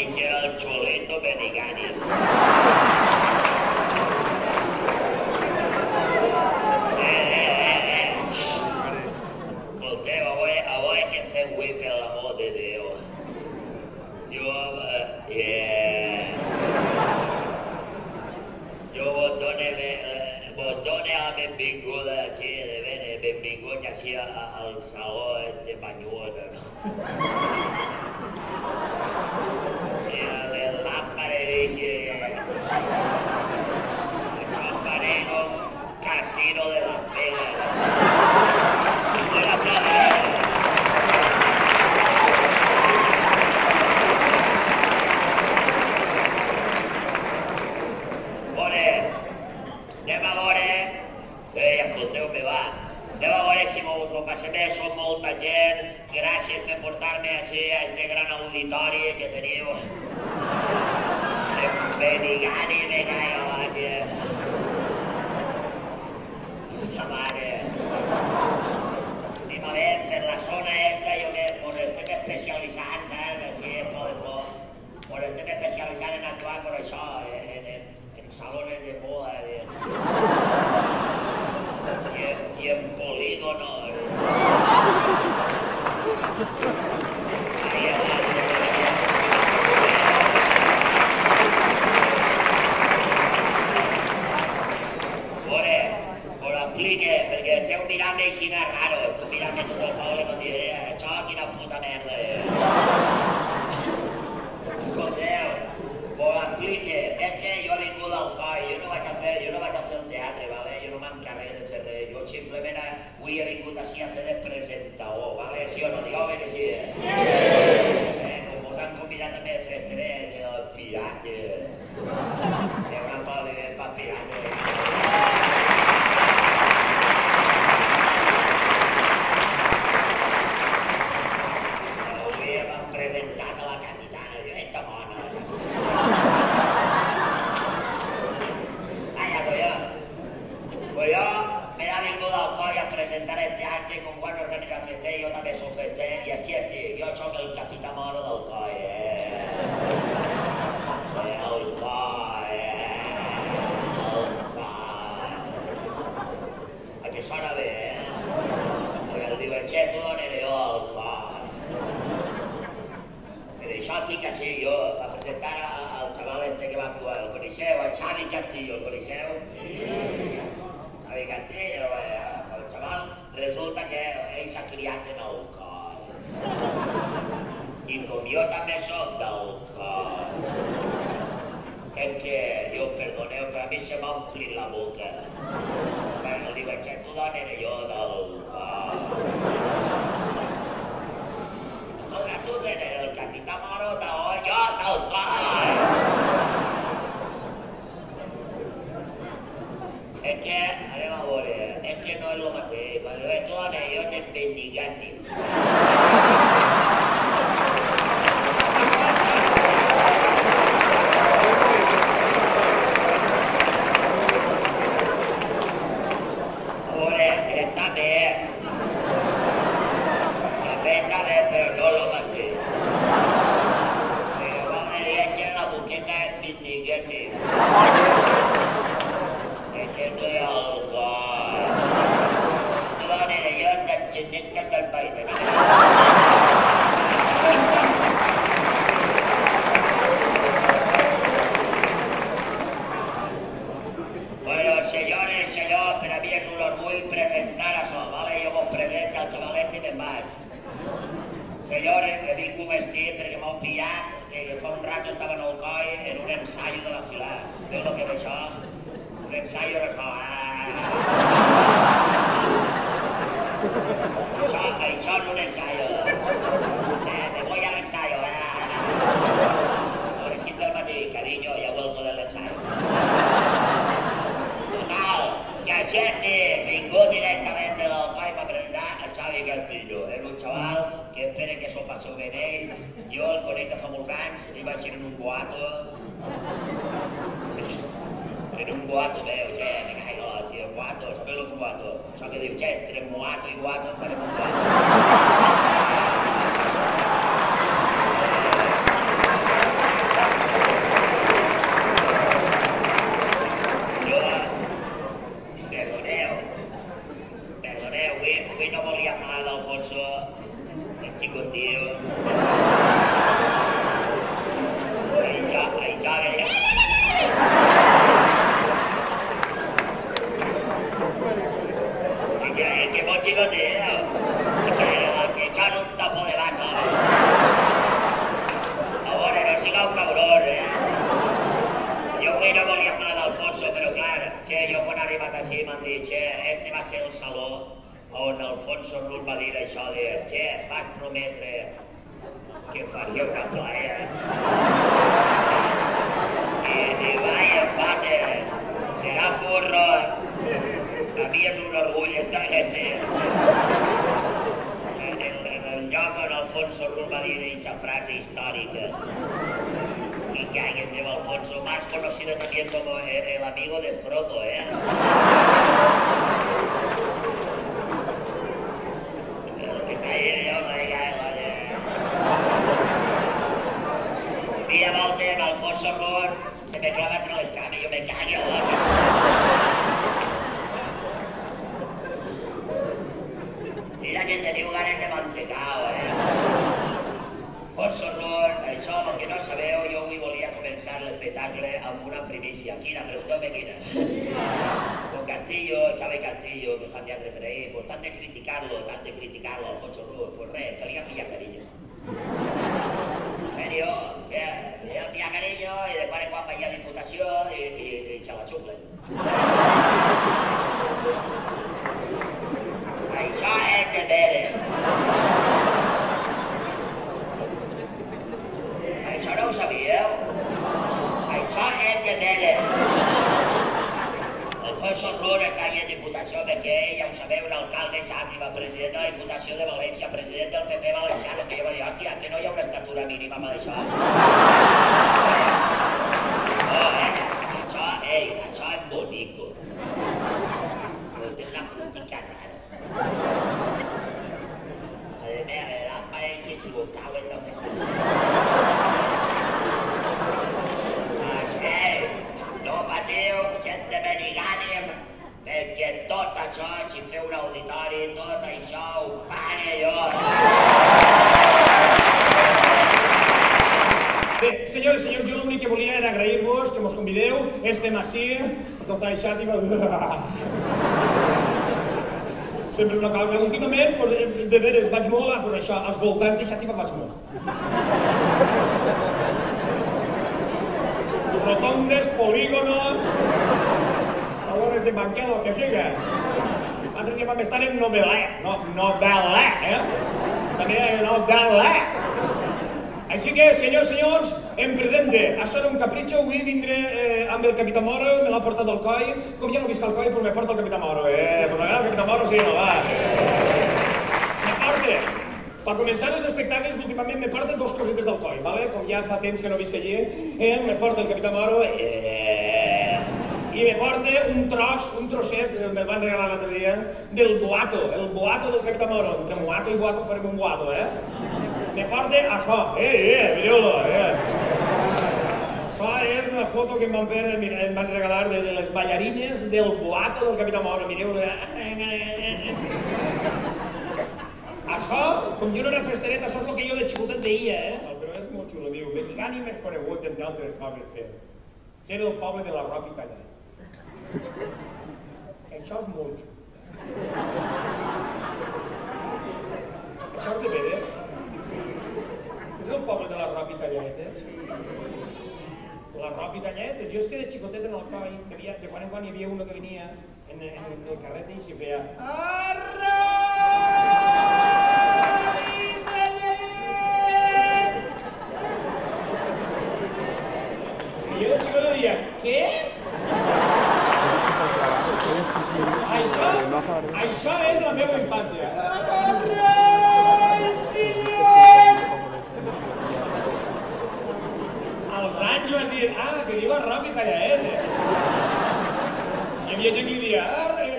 Ell era el Choleto Benigani. Escolteu, avui que fem avui per l'amor de Déu. Jo vos done la benvinguda així, de bene, benvingut així al saló este banyuot, no? I a les làmpades això pareix un casino de Las Vegas. Escolteu-me, va. Anem a veure si m'ho passem bé, som molta gent. Gràcies per portar-me així a este gran auditori que teniu. Benigani, me cago la tia. Puta mare. Últimament, per la zona esta, jo m'ho estem especialitzant, saps? Així, por de por. M'ho estem especialitzant en actuar per això, en salones de moda. I en polígonos. Us explique, perquè esteu mirant-me així raro, esteu mirant-me tot el poble com dir, això quina puta merda és. Escolteu, us explique, és que jo he vingut al coll, jo no vaig a fer el teatre, vale? Jo no m'encarrego de fer res, jo simplement avui he vingut així a fer de presentador, vale? Sí o no? Digueu-me que sí, com us han convidat també a fer el pirata, hi haurà un pal de pa pirata. Avui m'han presentat a la capitana, diu, esta mona. Pues jo me he vingut al coll a presentar este acte con buenos renegas fester, jo també soc fester i així estic, jo soc el capità moro del coll, el coll, a que sona bé, perquè el diuen, che, tu d'on eres jo, el coll. Per això estic així jo, per presentar al xaval este que va actuar, el coneixeu, el Xavi Castillo, el coneixeu? Xavi Castillo, el xaval, resulta que ell s'ha criat en el coll. I com jo també soc del coll, és que, jo perdoneu, però a mi se m'ha omplit la boca. Quan el diuen, che, tu d'on eres jo, del coll. Escolta, tu eres el capità moro d'on, jo del coll. És que, anem a veure, és que no és el mateix, perquè tu d'on eres jo de Benigani. A veure, està bé, però no és el mateix. Però vam dir, echen la boqueta en Benigani. Que tu el coll. Tu d'on era jo, de Xeneta del País de Navidad. Bueno, senyores i senyors, per a mi és un orgull presentar això, vale? Jo vos presento al xavalet i me'n vaig. Senyores, he vingut vestit perquè m'heu pillat, que fa un rato estava en el coll en un ensaio de la fila. Sabeu el que és això? Un ensayo de això, això no un ensayo. Me voy al ensayo, Pobrecito del matí, cariño, ya he vuelto del ensayo. Total, que així vingut directament del coll per presentar a Xavi Castillo. És un xaval que espera que s'ho passeu bé ell. Jo el conec de fa molts anys, li vaig ser en un guato. En un guato veu, che, me caigo, tío, guato, sabeu lo que un guato? Això que diu, che, entre muato i guato farem un guato. m'han dit, che, este va ser el saló on Alfonso Rull va dir això de, che, vaig prometre que faria una playa. I vaya empate, serà burro. A mi és un orgull estar així. En el lloc on Alfonso Rull va dir aquesta frase històrica. Y que alguien de Alfonso, más conocido también como el amigo de Frodo, ¿eh? Que está ahí, yo no diga eso, Un día volte amb Alfonso Rull, se me clava entre les cames i jo me cago, Mira que teniu ganes de mantecao, Alfonso Rull, això, el que no sabeu, jo avui volia començar l'espectacle amb una primícia. Quina? Pregunteu-me quina. Con Castillo, Xavi Castillo, que fa teatre per ahí, pues tant de criticar-lo, Alfonso Rull, pues res, calia pillar carinyo. En serio, calia pillar carinyo i de quan en quan vaig a Diputació i se la xuclen. Això és de veres. Això no ho sabíeu? Això és de veres. Alfonso Rull està ahí en Diputació perquè ell, ja ho sabeu, un alcalde xàtiva, president de la Diputació de València, president del PP valenciano, que jo vaig dir, hòstia, que no hi ha una estatura mínima per això. Això és bonico. Però té una puntica rara. A més, l'ampa ell s'equivocava també. No patiu, gent de Benigànim, perquè tot això, si feu un auditori, tot això ho pague jo. Bé, senyores i senyors, jo l'únic que volia era agrair-vos que mos convideu, estem ací, que està deixat i sempre és una cosa. Últimament, de veres, vaig molt per això, als voltants de Xàtiva vaig molt. Rotondes, polígonos, salones de banquet, lo que siga. L'altre dia vam estar en Novelet, també Novelet. Així que, senyors, em presente. Això era un capritxo, avui vindré amb el Capità Moro, me l'ha portat el coi. Com ja no he vist el coi, però me porta el Capità Moro, Pues m'agrada el Capità Moro, sí, no, va. Me porta. Per començar els espectacles, últimament me porta dos cosetes del coi, com ja fa temps que no visc allí, me porta el Capità Moro i me porta un trosset, me'l van regalar l'altre dia, del boato, el boato del Capità Moro. Entre boato i boato farem un boato, Me porta això, mireu-lo, Això és una foto que em van regalar de les ballarines del boato del Capità Moro, mireu-lo, Això, com jo no era festeret, això és el que jo de xicotet veia, Però és molt xulo, diu, Benigànim és conegut, entre altres coses, per ser el poble de la roca i callat. Això és molt xulo. Això és de veres. És el poble de la roca i callat, La roca i callat, jo és que de xicotet en el coi, de quan en quan hi havia uno que venia en el carret i s'hi feia I jo de xicotet deia, què? Això és la meva infància. Als anys van dir, que diu ràpid Callaet. Hi havia gent que li deia,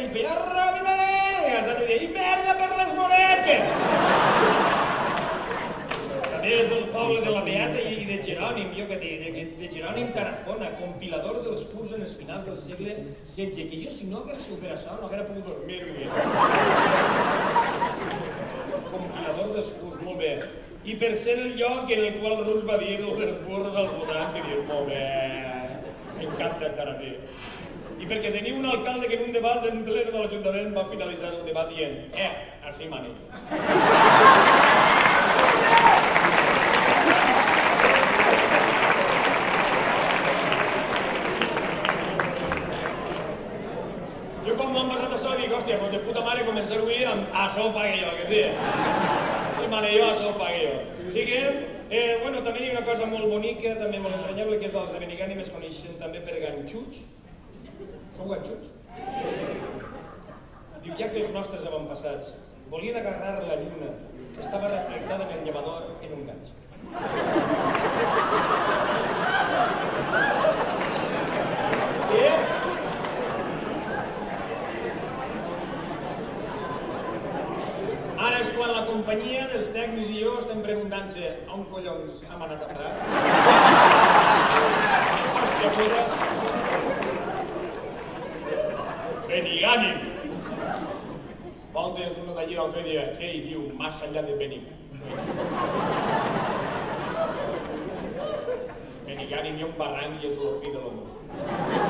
i feia ràpid Callaet, i altres li deia, i merda per les moretes. També és del poble de la Beata i de Jerònim, jo que de Jerònim Tarrafona, compilador dels furs en els finals del segle XVI, que jo si no hagués sigut per això no haguera pogut dormir-me. Compilador dels furs, molt bé. I per ser el lloc en el qual Rus va dir els burros als votants, que dius, molt bé, m'encanta encara bé. I perquè tenia un alcalde que en un debat en ple de l'Ajuntament va finalitzar el debat dient, així mani. Jo quan m'han això ho pagué jo, que sí? Si mane jo, això ho pagué jo. Així que, bueno, també hi ha una cosa molt bonica, també molt entranyable, que és els de Benigànim, es coneixen també per ganxuts. Sou ganxuts? Diu, ja que els nostres avantpassats volien agarrar la lluna que estava reflectada en el llevador en un ganx. Ara és quan la companyia dels tècnics i jo estem preguntant-se on collons hem anat a parar. Hòstia puta. Benigànim. Voltes uno d'allí l'altre dia, què hi diu, més enllà de Benigànim. Benigànim hi ha un barranc i és el fi de l'amor.